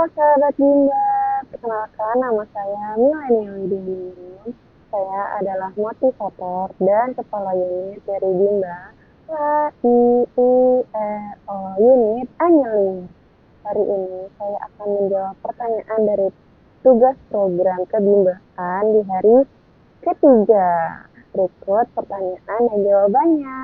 sahabat Bimba, perkenalkan nama saya Mileni Widiningrum. Saya adalah motivator dan kepala unit dari Bimba LIURO unit Anyeling. Hari ini saya akan menjawab pertanyaan dari tugas program kebimbaan di hari ketiga. Berikut pertanyaan dan jawabannya.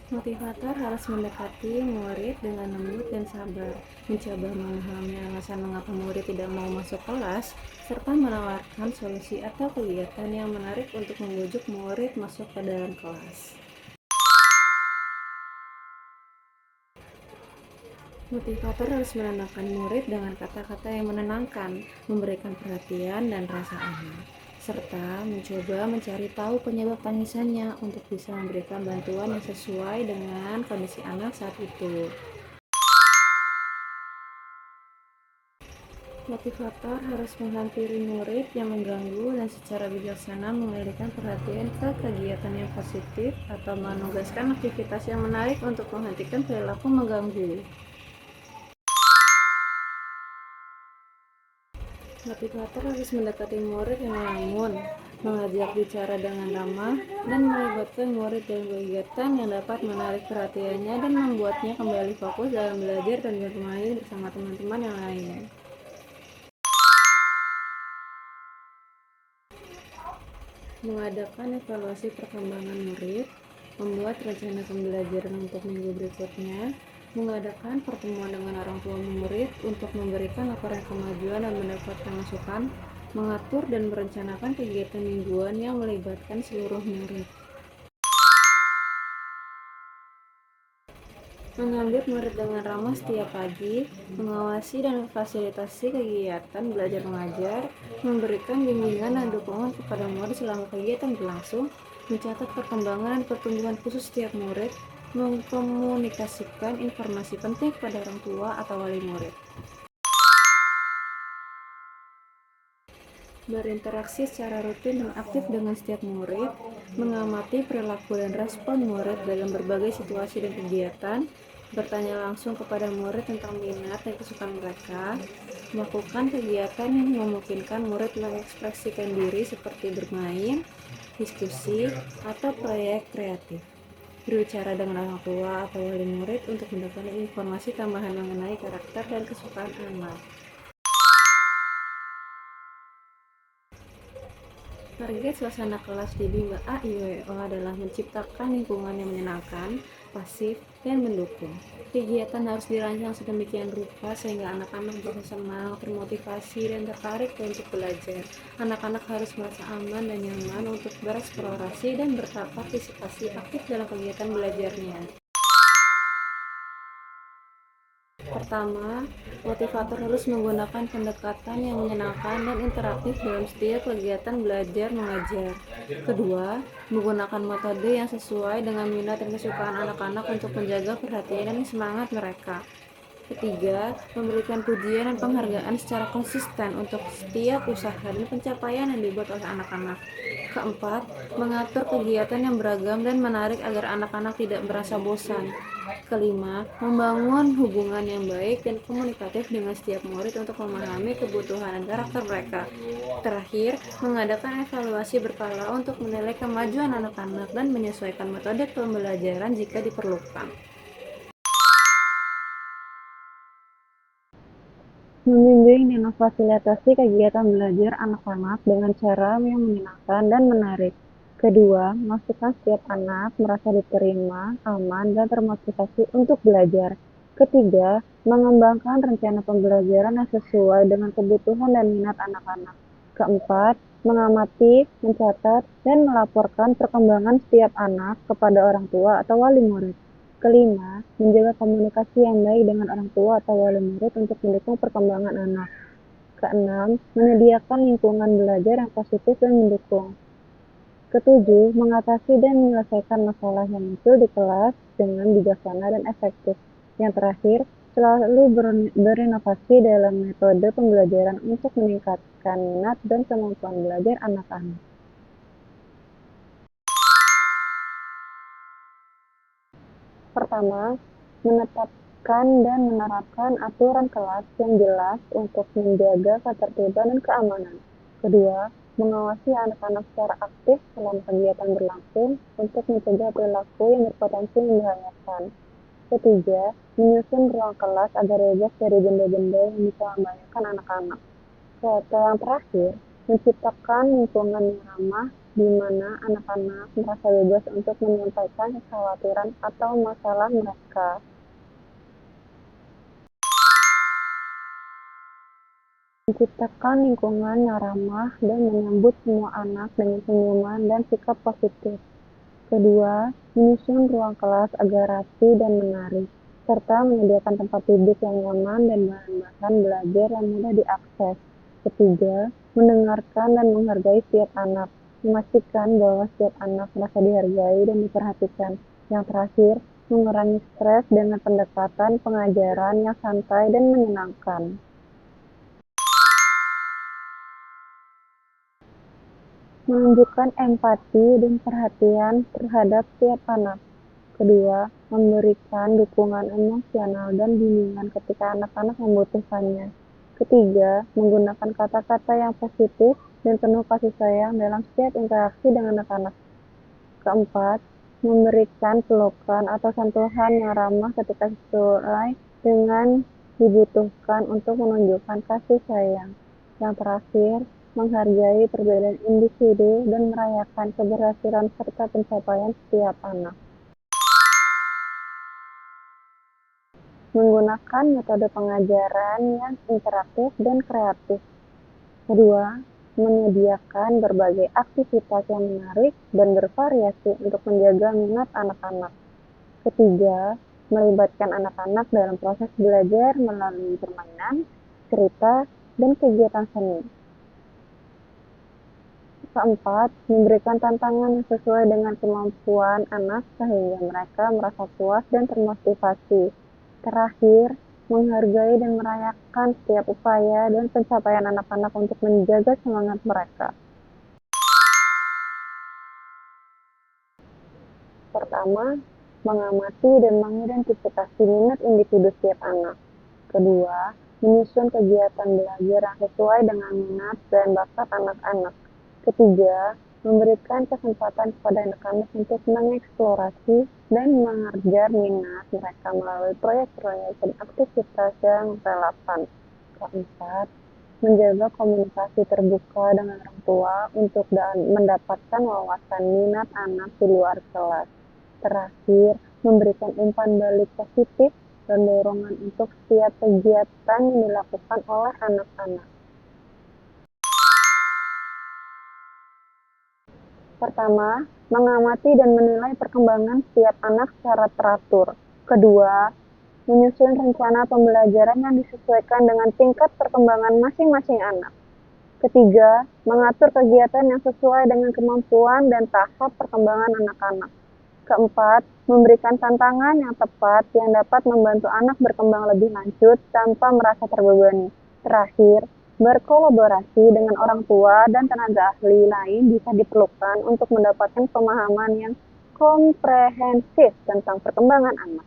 Motivator harus mendekati murid dengan lembut dan sabar, mencoba memahami alasan mengapa murid tidak mau masuk kelas, serta menawarkan solusi atau kegiatan yang menarik untuk membujuk murid masuk ke dalam kelas. Motivator harus menenangkan murid dengan kata-kata yang menenangkan, memberikan perhatian dan rasa aman, serta mencoba mencari tahu penyebab tangisannya untuk bisa memberikan bantuan yang sesuai dengan kondisi anak saat itu. Motivator harus menghampiri murid yang mengganggu dan secara bijaksana mengalihkan perhatian ke kegiatan yang positif atau menugaskan aktivitas yang menarik untuk menghentikan perilaku mengganggu. Motivator harus mendekati murid yang ngelamun, mengajak bicara dengan ramah, dan melibatkan murid dalam kegiatan yang dapat menarik perhatiannya dan membuatnya kembali fokus dalam belajar dan bermain bersama teman-teman yang lain. Mengadakan evaluasi perkembangan murid, membuat rencana pembelajaran untuk minggu berikutnya, mengadakan pertemuan dengan orang tua murid untuk memberikan laporan kemajuan dan mendapatkan masukan, mengatur dan merencanakan kegiatan mingguan yang melibatkan seluruh murid. Mengambil murid dengan ramah setiap pagi, mengawasi dan memfasilitasi kegiatan belajar mengajar, memberikan bimbingan dan dukungan kepada murid selama kegiatan berlangsung, mencatat perkembangan dan pertumbuhan khusus setiap murid, mengkomunikasikan informasi penting kepada orang tua atau wali murid. Berinteraksi secara rutin dan aktif dengan setiap murid, mengamati perilaku dan respon murid dalam berbagai situasi dan kegiatan, bertanya langsung kepada murid tentang minat dan kesukaan mereka, melakukan kegiatan yang memungkinkan murid mengekspresikan diri seperti bermain, diskusi, atau proyek kreatif. Berbicara dengan orang tua atau wali murid untuk mendapatkan informasi tambahan mengenai karakter dan kesukaan anak. Target suasana kelas di Bimba AIWO adalah menciptakan lingkungan yang menyenangkan, pasif, dan mendukung. Kegiatan harus dirancang sedemikian rupa sehingga anak-anak bisa senang, termotivasi, dan tertarik untuk belajar. Anak-anak harus merasa aman dan nyaman untuk bereksplorasi dan berpartisipasi aktif dalam kegiatan belajarnya. Pertama, motivator harus menggunakan pendekatan yang menyenangkan dan interaktif dalam setiap kegiatan belajar mengajar. Kedua, menggunakan metode yang sesuai dengan minat dan kesukaan anak-anak untuk menjaga perhatian dan semangat mereka. Ketiga, memberikan pujian dan penghargaan secara konsisten untuk setiap usaha dan pencapaian yang dibuat oleh anak-anak. Keempat, mengatur kegiatan yang beragam dan menarik agar anak-anak tidak merasa bosan. Kelima, membangun hubungan yang baik dan komunikatif dengan setiap murid untuk memahami kebutuhan dan karakter mereka. Terakhir, mengadakan evaluasi berkala untuk menilai kemajuan anak-anak dan menyesuaikan metode pembelajaran jika diperlukan. Membimbing dan memfasilitasi kegiatan belajar anak-anak dengan cara yang menyenangkan dan menarik. Kedua, memastikan setiap anak merasa diterima, aman, dan termotivasi untuk belajar. Ketiga, mengembangkan rencana pembelajaran yang sesuai dengan kebutuhan dan minat anak-anak. Keempat, mengamati, mencatat, dan melaporkan perkembangan setiap anak kepada orang tua atau wali murid. Kelima, menjaga komunikasi yang baik dengan orang tua atau wali murid untuk mendukung perkembangan anak. Keenam, menyediakan lingkungan belajar yang positif dan mendukung. Ketujuh, mengatasi dan menyelesaikan masalah yang muncul di kelas dengan bijaksana dan efektif. Yang terakhir, selalu berinovasi dalam metode pembelajaran untuk meningkatkan minat dan kemampuan belajar anak-anak. Pertama, menetapkan dan menerapkan aturan kelas yang jelas untuk menjaga ketertiban dan keamanan. Kedua, mengawasi anak-anak secara aktif selama kegiatan berlangsung untuk mencegah perilaku yang berpotensi membahayakan. Ketiga, menyusun ruang kelas agar bebas dari benda-benda yang bisa membahayakan anak-anak. Yang terakhir, menciptakan lingkungan yang ramah di mana anak-anak merasa bebas untuk menyampaikan kekhawatiran atau masalah mereka. Menciptakan lingkungan yang ramah dan menyambut semua anak dengan senyuman dan sikap positif. Kedua, menyusun ruang kelas agar rapi dan menarik, serta menyediakan tempat duduk yang nyaman dan bahan-bahan belajar yang mudah diakses. Ketiga, mendengarkan dan menghargai setiap anak, memastikan bahwa setiap anak merasa dihargai dan diperhatikan. Yang terakhir, mengurangi stres dengan pendekatan pengajaran yang santai dan menyenangkan. Menunjukkan empati dan perhatian terhadap setiap anak. Kedua, memberikan dukungan emosional dan bimbingan ketika anak-anak membutuhkannya. Ketiga, menggunakan kata-kata yang positif dan penuh kasih sayang dalam setiap interaksi dengan anak-anak. Keempat, memberikan pelukan atau sentuhan yang ramah ketika sesuai dengan dibutuhkan untuk menunjukkan kasih sayang. Yang terakhir, menghargai perbedaan individu dan merayakan keberhasilan serta pencapaian setiap anak. Menggunakan metode pengajaran yang interaktif dan kreatif. Kedua, menyediakan berbagai aktivitas yang menarik dan bervariasi untuk menjaga minat anak-anak. Ketiga, melibatkan anak-anak dalam proses belajar melalui permainan, cerita, dan kegiatan seni. Keempat, memberikan tantangan yang sesuai dengan kemampuan anak sehingga mereka merasa puas dan termotivasi. Terakhir, menghargai dan merayakan setiap upaya dan pencapaian anak-anak untuk menjaga semangat mereka. Pertama, mengamati dan mengidentifikasi minat individu setiap anak. Kedua, menyusun kegiatan belajar yang sesuai dengan minat dan bakat anak-anak. Ketiga, memberikan kesempatan kepada anak-anak untuk mengeksplorasi dan mengejar minat mereka melalui proyek-proyek dan aktivitas yang relevan. Keempat, menjaga komunikasi terbuka dengan orang tua untuk mendapatkan wawasan minat anak di luar kelas. Terakhir, memberikan umpan balik positif dan dorongan untuk setiap kegiatan yang dilakukan oleh anak-anak. Pertama, mengamati dan menilai perkembangan setiap anak secara teratur. Kedua, menyusun rencana pembelajaran yang disesuaikan dengan tingkat perkembangan masing-masing anak. Ketiga, mengatur kegiatan yang sesuai dengan kemampuan dan tahap perkembangan anak-anak. Keempat, memberikan tantangan yang tepat yang dapat membantu anak berkembang lebih lanjut tanpa merasa terbebani. Terakhir, berkolaborasi dengan orang tua dan tenaga ahli lain bisa diperlukan untuk mendapatkan pemahaman yang komprehensif tentang perkembangan anak.